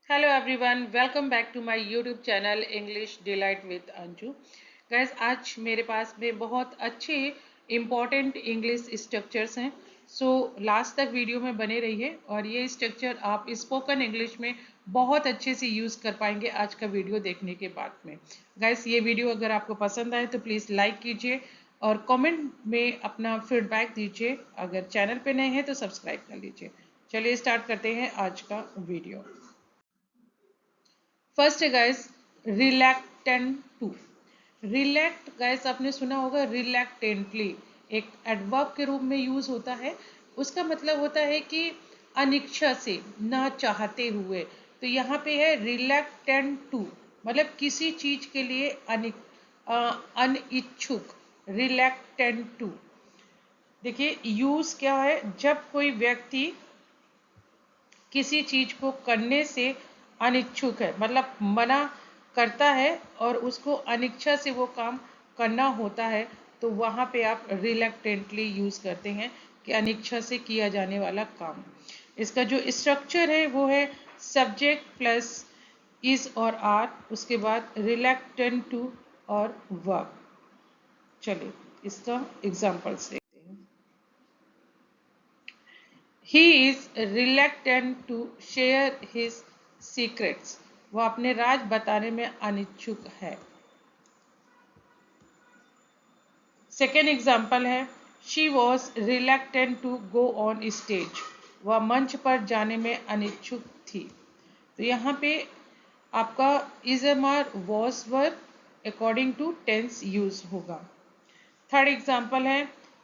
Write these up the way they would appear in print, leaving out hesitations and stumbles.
Hello everyone, welcome back to my YouTube channel English delight with Anju. Guys, आज मेरे पास में बहुत अच्छे इम्पॉर्टेंट इंग्लिश स्ट्रक्चर्स हैं। सो लास्ट तक वीडियो में बने रहिए और ये स्ट्रक्चर आप स्पोकन इंग्लिश में बहुत अच्छे से यूज़ कर पाएंगे आज का वीडियो देखने के बाद में। गाइस, ये वीडियो अगर आपको पसंद आए तो प्लीज़ लाइक कीजिए और कमेंट में अपना फीडबैक दीजिए। अगर चैनल पे नए हैं तो सब्सक्राइब कर लीजिए। चलिए स्टार्ट करते हैं आज का वीडियो। फर्स्ट है गाइस, रिलैक्टेंट टू। रिलैक्ट गाइस आपने सुना होगा, रिलैक्टेंटली एक एडवर्ब के रूप में यूज होता है। उसका मतलब होता है कि अनिच्छा से, ना चाहते हुए। तो यहाँ पे है रिलैक्टेंट टू, मतलब किसी चीज के लिए अनिच्छुक। रिलैक्टेंट टू, देखिए यूज क्या है, जब कोई व्यक्ति किसी चीज को करने से अनिच्छुक है, मतलब मना करता है और उसको अनिच्छा से वो काम करना होता है, तो वहां पे आप रिलैक्टेंटली यूज करते हैं कि अनिच्छा से किया जाने वाला काम। इसका जो स्ट्रक्चर है वो है सब्जेक्ट प्लस इज और आर, उसके बाद रिलैक्टेंट टू और वर्ब। चलिए इसका एग्जांपल्स देखते हैं। He is reluctant to share his secrets. वो अपने राज बताने में अनिच्छुक है। सेकेंड एग्जाम्पल है, she was reluctant to go on stage. वह मंच पर जाने में अनिच्छुक थी। तो यहाँ पे आपका is am are was verb according to tense use होगा। थर्ड एग्जाम्पल है,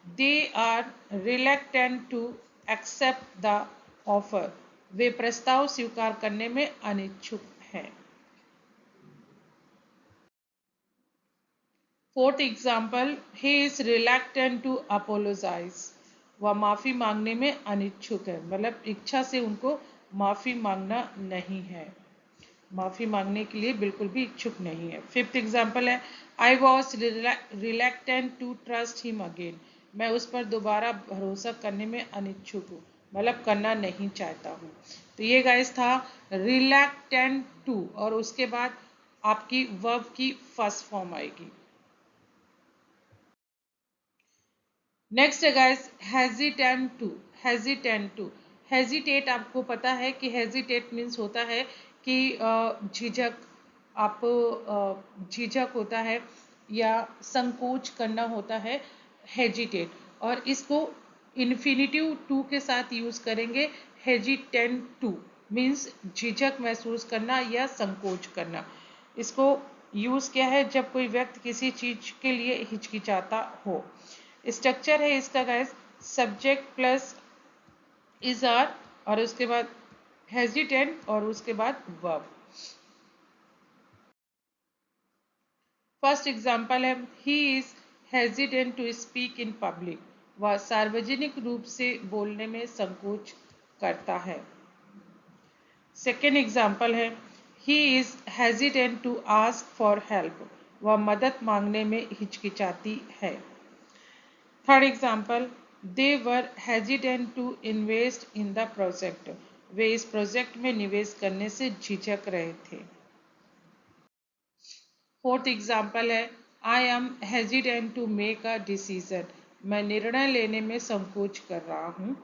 they are reluctant to accept the offer. वे प्रस्ताव स्वीकार करने में अनिच्छुक हैं। Fourth example, he is reluctant to apologise. वह माफी मांगने में अनिच्छुक है, मतलब इच्छा से उनको माफी मांगना नहीं है, माफी मांगने के लिए बिल्कुल भी इच्छुक नहीं है। फिफ्थ एग्जाम्पल है, I was reluctant to trust him again. मैं उस पर दोबारा भरोसा करने में अनिच्छुक हूँ, मतलब करना नहीं चाहता हूँ। तो ये गाइस था रिलैक्टेंट टू, और उसके बाद आपकी वर्ब की फर्स्ट फॉर्म आएगी। नेक्स्ट है guys, hesitant to. Hesitant to, hesitate आपको पता है कि हेजिटेट मीन्स होता है कि झिझक, आप झिझक होता है या संकोच करना होता है, हेजिटेट। और इसको इन्फिनिटिव टू के साथ यूज करेंगे। हेजिटेंट टू मीन्स झिझक महसूस करना या संकोच करना। इसको यूज किया है जब कोई व्यक्ति किसी चीज के लिए हिचकिचाता हो। स्ट्रक्चर है इसका guys, subject plus is are और उसके बाद हेजिटेंट और उसके बाद वर्ब। फर्स्ट एग्जांपल है, he is hesitant to speak in public. वह सार्वजनिक रूप से बोलने में संकोच करता है। सेकेंड एग्जांपल है, he is hesitant to ask for help. वह मदद मांगने में हिचकिचाती है। Third example, they were hesitant to invest in the project. वे इस प्रोजेक्ट में निवेश करने से झिझक रहे थे। फोर्थ एग्जाम्पल है, I am hesitant to make a decision. मैं निर्णय लेने में संकोच कर रहा हूँ।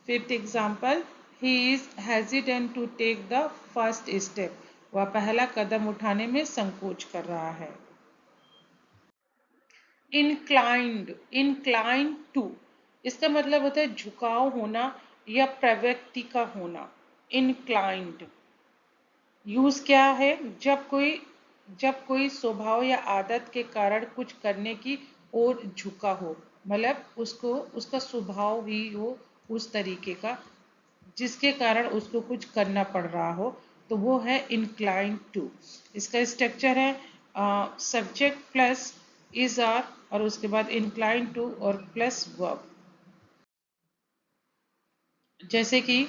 Fifth example, he is hesitant to take the first step. वह पहला कदम उठाने में संकोच कर रहा है। इंक्लाइंड, इंक्लाइंड टू, इसका मतलब होता है झुकाव होना या प्रवृत्ति का होना। इंक्लाइंड यूज क्या है, जब कोई स्वभाव या आदत के कारण कुछ करने की ओर झुका हो, मतलब उसको उसका स्वभाव ही हो उस तरीके का जिसके कारण उसको कुछ करना पड़ रहा हो, तो वो है इंक्लाइंड टू। इसका स्ट्रक्चर है सब्जेक्ट प्लस इज आर और उसके बाद इंक्लाइंड टू और प्लस वर्ब। जैसे कि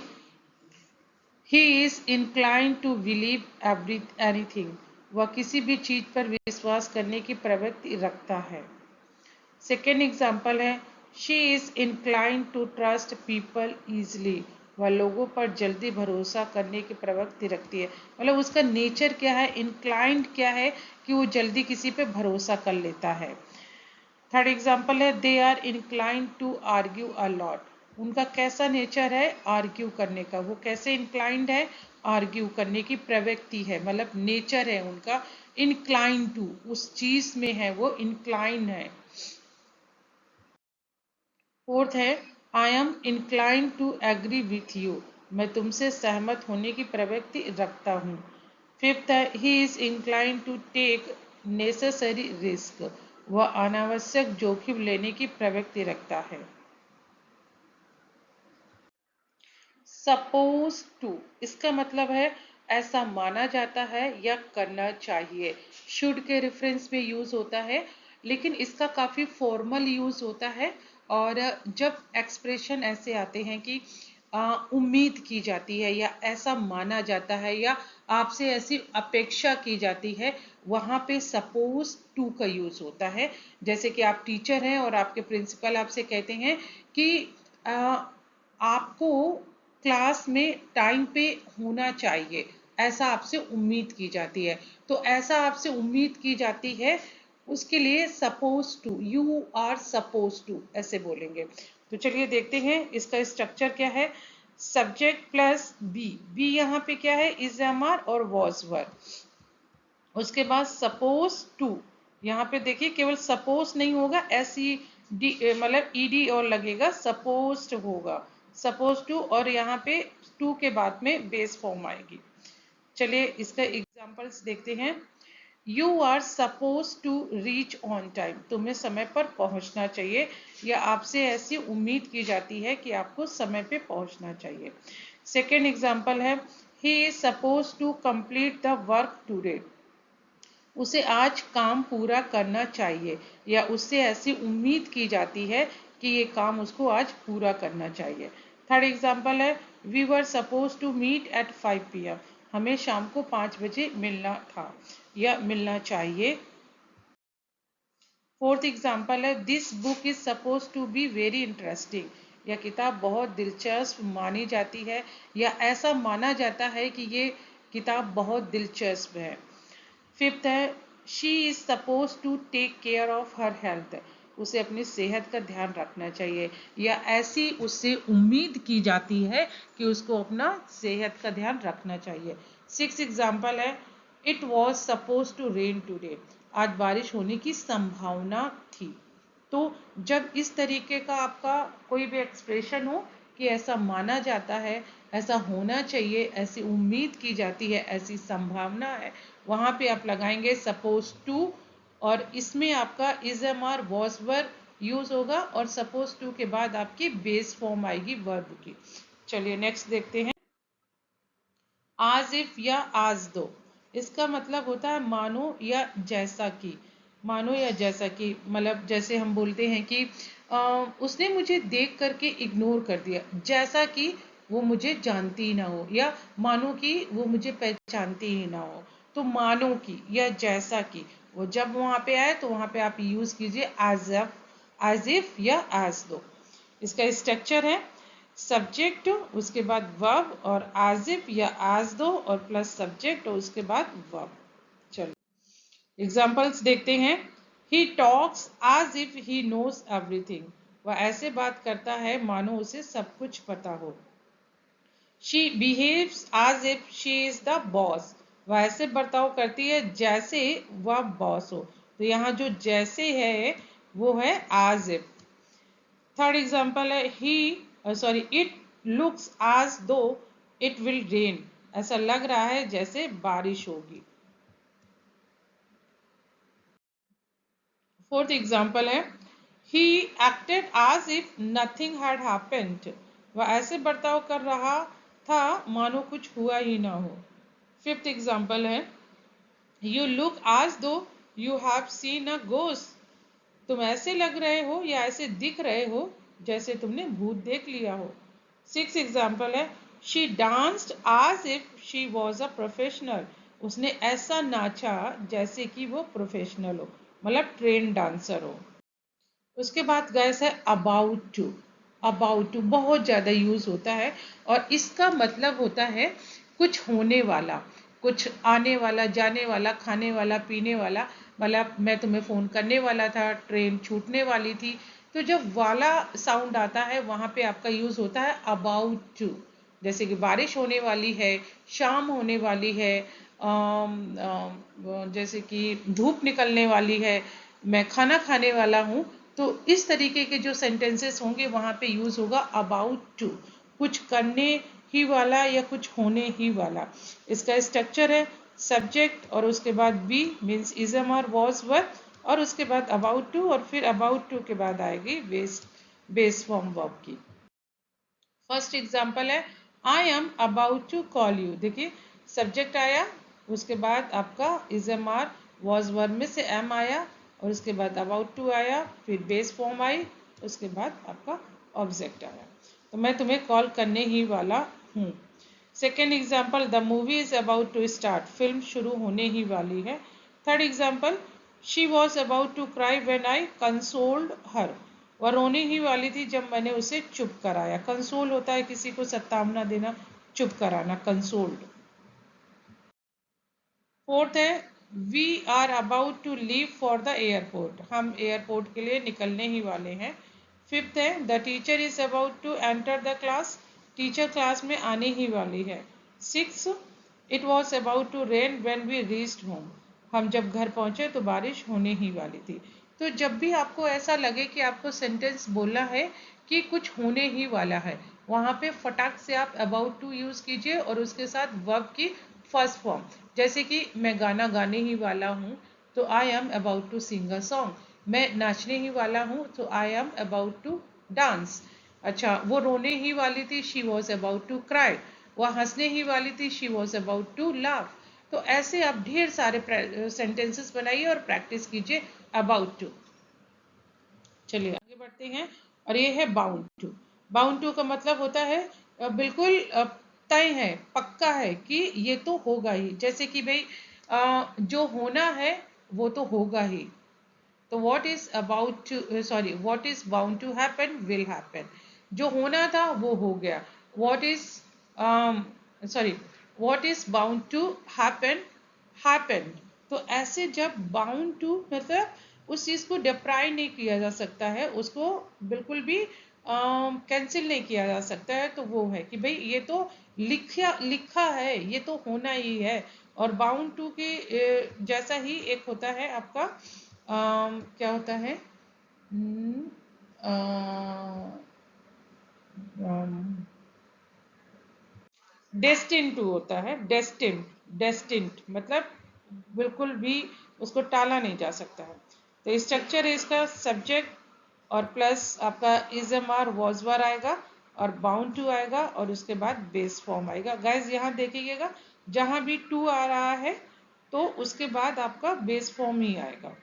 he is inclined to believe anything. वह किसी भी चीज पर विश्वास करने की प्रवृत्ति रखता है। सेकेंड एग्जाम्पल है, she is inclined to trust people easily. वह लोगों पर जल्दी भरोसा करने की प्रवृत्ति रखती है। मतलब उसका नेचर क्या है, इंक्लाइंड क्या है कि वो जल्दी किसी पे भरोसा कर लेता है। थर्ड एग्जाम्पल है they are inclined to argue a lot. उनका कैसा नेचर है, आर्ग्यू करने का। वो कैसे इंक्लाइंड है, आर्ग्यू करने की प्रवृत्ति है, मतलब नेचर है उनका इंक्लाइंड टू, उस चीज में है वो इंक्लाइन है। फोर्थ है I am incline to agree with you. मैं तुमसे सहमत होने की प्रवृत्ति रखता हूँ। फिफ्थ है he is incline to take necessary risk. वह अनावश्यक जोखिम लेने की प्रवृत्ति रखता है। सपोज टू, इसका मतलब है ऐसा माना जाता है या करना चाहिए। शुड के रेफरेंस में यूज होता है, लेकिन इसका काफी फॉर्मल यूज होता है। और जब एक्सप्रेशन ऐसे आते हैं कि उम्मीद की जाती है या ऐसा माना जाता है या आपसे ऐसी अपेक्षा की जाती है, वहां पे सपोज टू का यूज होता है। जैसे कि आप टीचर हैं और आपके प्रिंसिपल आपसे कहते हैं कि आपको क्लास में टाइम पे होना चाहिए, ऐसा आपसे उम्मीद की जाती है। तो ऐसा आपसे उम्मीद की जाती है, उसके लिए suppose to, you are suppose to ऐसे बोलेंगे। तो चलिए देखते हैं इसका स्ट्रक्चर क्या है। सब्जेक्ट प्लस बी, बी यहाँ पे क्या है, इज एम आर और वॉज वर। उसके बाद सपोज टू, यहाँ पे देखिए केवल सपोज नहीं होगा, एस ई डी मतलब ईडी और लगेगा, सपोज होगा, सपोज टू, और यहाँ पे टू के बाद में बेस फॉर्म आएगी। चलिए इसका एग्जांपल्स देखते हैं। You are suppose to reach on time. तुम्हें समय पर पहुंचना चाहिए या आपसे ऐसी उम्मीद की जाती है कि आपको समय पे पहुंचना चाहिए। सेकेंड एग्जाम्पल है he is suppose to complete the work today. उसे आज काम पूरा करना चाहिए या उससे ऐसी उम्मीद की जाती है कि ये काम उसको आज पूरा करना चाहिए। थर्ड एग्जाम्पल है we were suppose to meet at 5 PM। हमें शाम को 5 बजे मिलना था या मिलना चाहिए। फोर्थ एग्जाम्पल है this book is suppose to be very interesting. यह किताब बहुत दिलचस्प मानी जाती है या ऐसा माना जाता है कि ये किताब बहुत दिलचस्प है। फिफ्थ है she is suppose to take care of her health. उसे अपनी सेहत का ध्यान रखना चाहिए या ऐसी उससे उम्मीद की जाती है कि उसको अपना सेहत का ध्यान रखना चाहिए। सिक्स एग्जाम्पल है it was suppose to rain today. आज बारिश होने की संभावना थी। तो जब इस तरीके का आपका कोई भी एक्सप्रेशन हो कि ऐसा माना जाता है, ऐसा होना चाहिए, ऐसी उम्मीद की जाती है, ऐसी संभावना है, वहां पे आप लगाएंगे सपोज टू, और इसमें आपका is am are was were use होगा और सपोज टू के बाद आपकी बेस फॉर्म आएगी वर्ब की। चलिए नेक्स्ट देखते हैं। आज इफ या आज दो, इसका मतलब होता है मानो या जैसा कि। मानो या जैसा कि मतलब जैसे हम बोलते हैं कि उसने मुझे देख करके इग्नोर कर दिया, जैसा कि वो मुझे जानती ही ना हो, या मानो कि वो मुझे पहचानती ही ना हो। तो मानो कि या जैसा कि, वो जब वहां पे आए तो वहां पे आप यूज कीजिए एज इफ या एज दो। इसका स्ट्रक्चर है सब्जेक्ट, उसके बाद वर्ब और as if या as दो और प्लस सब्जेक्ट और उसके बाद वर्ब। चलो एग्जांपल्स देखते हैं। He talks as if he knows everything। वह ऐसे बात करता है मानो उसे सब कुछ पता हो। She behaves as if she is the boss। वह ऐसे बर्ताव करती है जैसे वह बॉस हो। तो यहाँ जो जैसे है वो है as if। थर्ड एग्जाम्पल है इट लुक्स as दो इट विल रेन। ऐसा लग रहा है जैसे बारिश होगी। फोर्थ एग्जाम्पल है he acted as if nothing had happened. वह ऐसे बर्ताव कर रहा था मानो कुछ हुआ ही ना हो। फिफ्थ एग्जाम्पल है यू लुक as दो you have seen a ghost. तुम ऐसे लग रहे हो या ऐसे दिख रहे हो जैसे तुमने भूत देख लिया हो। सिक्स एग्जाम्पल है she danced as if she was a professional. उसने ऐसा नाचा जैसे कि वो प्रोफेशनल हो, मतलब ट्रेन डांसर हो। उसके बाद गैस है अबाउट टू। अबाउट टू बहुत ज़्यादा यूज़ होता है और इसका मतलब होता है कुछ होने वाला, कुछ आने वाला, जाने वाला, खाने वाला, पीने वाला। मतलब मैं तुम्हें फ़ोन करने वाला था, ट्रेन छूटने वाली थी। तो जब वाला साउंड आता है वहाँ पे आपका यूज़ होता है अबाउट टू। जैसे कि बारिश होने वाली है, शाम होने वाली है, जैसे कि धूप निकलने वाली है, मैं खाना खाने वाला हूँ। तो इस तरीके के जो सेंटेंसेस होंगे वहाँ पे यूज़ होगा अबाउट टू, कुछ करने ही वाला या कुछ होने ही वाला। इसका स्ट्रक्चर है सब्जेक्ट और उसके बाद बी मीन्स इजम और वॉज वर और उसके बाद अबाउट टू और फिर अबाउट टू के बाद आएगी बेस फॉर्म वर्ब की। फर्स्ट एग्जाम्पल है I am about to call you. देखिए सब्जेक्ट आया, उसके बाद आपका is am are was verb में से एम आया और उसके बाद अबाउट टू आया, फिर बेस फॉर्म आई, उसके बाद आपका ऑब्जेक्ट आया। तो मैं तुम्हें कॉल करने ही वाला हूँ। Second example the movie is about to start, film शुरू होने ही वाली है। Third example she was about to cry when I consoled her, वह रोने ही वाली थी जब मैंने उसे चुप कराया। कंसोल होता है किसी को सत्तावना देना, चुप कराना, कंसोल्ड। फोर्थ है we are about to leave for the airport, हम एयरपोर्ट के लिए निकलने ही वाले हैं। फिफ्थ है the teacher is about to enter the class, teacher class में आने ही वाली है। Six it was about to rain when we reached home, हम जब घर पहुंचे तो बारिश होने ही वाली थी। तो जब भी आपको ऐसा लगे कि आपको सेंटेंस बोलना है कि कुछ होने ही वाला है, वहाँ पे फटाक से आप अबाउट टू यूज़ कीजिए और उसके साथ वर्ब की फर्स्ट फॉर्म। जैसे कि मैं गाना गाने ही वाला हूँ तो I am about to sing a song, मैं नाचने ही वाला हूँ तो I am about to dance. अच्छा वो रोने ही वाली थी, she was about to cry, वह हंसने ही वाली थी, she was about to laugh. तो ऐसे आप ढेर सारे सेंटेंसेस बनाइए और प्रैक्टिस कीजिए अबाउट टू। चलिए आगे बढ़ते हैं और ये है बाउंड टू। बाउंड टू का मतलब होता है बिल्कुल तय है, पक्का है कि ये तो होगा ही। जैसे कि भाई जो होना है वो तो होगा ही। तो what is about to sorry what is bound to happen will happen, जो होना था वो हो गया। What is sorry what is bound to happen happen. तो ऐसे जब बाउंड टू मतलब उस चीज को डिप्राई नहीं किया जा सकता है, उसको बिल्कुल भी कैंसिल नहीं किया जा सकता है। तो वो है कि भाई ये तो लिखा लिखा है, ये तो होना ही है। और बाउंड टू के जैसा ही एक होता है आपका क्या होता है, डेस्टिन टू होता है। डेस्टिन, डेस्टिन्ड मतलब बिल्कुल भी उसको टाला नहीं जा सकता है। तो स्ट्रक्चर है इसका सब्जेक्ट और प्लस आपका is am are was were आएगा और बाउंड टू आएगा और उसके बाद बेस फॉर्म आएगा। गाइज यहाँ देखिएगा जहाँ भी टू आ रहा है तो उसके बाद आपका बेस फॉर्म ही आएगा।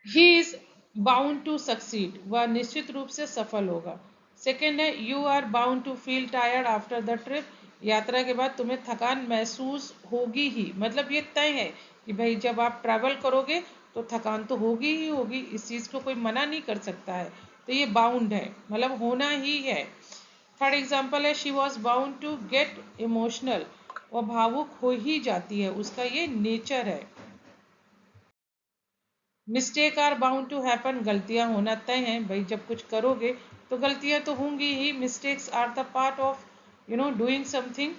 He is bound to succeed, वह निश्चित रूप से सफल होगा। सेकेंड है you are bound to feel tired after the trip, यात्रा के बाद तुम्हें थकान महसूस होगी ही। मतलब ये तय है कि भाई जब आप ट्रैवल करोगे तो थकान तो होगी ही होगी, इस चीज़ को कोई मना नहीं कर सकता है। तो ये बाउंड है, मतलब होना ही है। थर्ड एग्जाम्पल है she was bound to get emotional, वह भावुक हो ही जाती है, उसका ये नेचर है। Mistake are bound to happen, गलतियां होना तय हैं। भाई जब कुछ करोगे तो गलतियां तो होंगी ही। Mistakes are the part of doing something.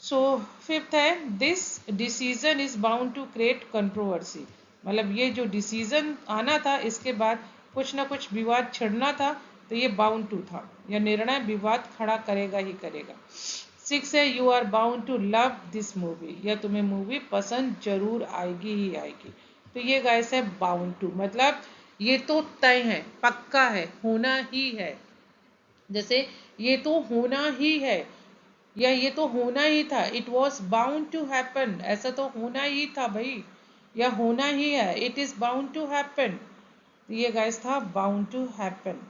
So fifth है this decision is bound to create controversy, मतलब ये जो डिसीजन आना था इसके बाद कुछ ना कुछ विवाद छिड़ना था, तो ये बाउंड टू था, यह निर्णय विवाद खड़ा करेगा ही करेगा। सिक्स है you are bound to love this movie, या तुम्हें मूवी पसंद जरूर आएगी ही आएगी। तो ये गाइस है बाउंड टू, मतलब ये तो तय है, पक्का है, होना ही है। जैसे ये तो होना ही है या ये तो होना ही था, it was bound to happen, ऐसा तो होना ही था भाई, या होना ही है, it is bound to happen. तो ये गाइस था बाउंड टू हैपन।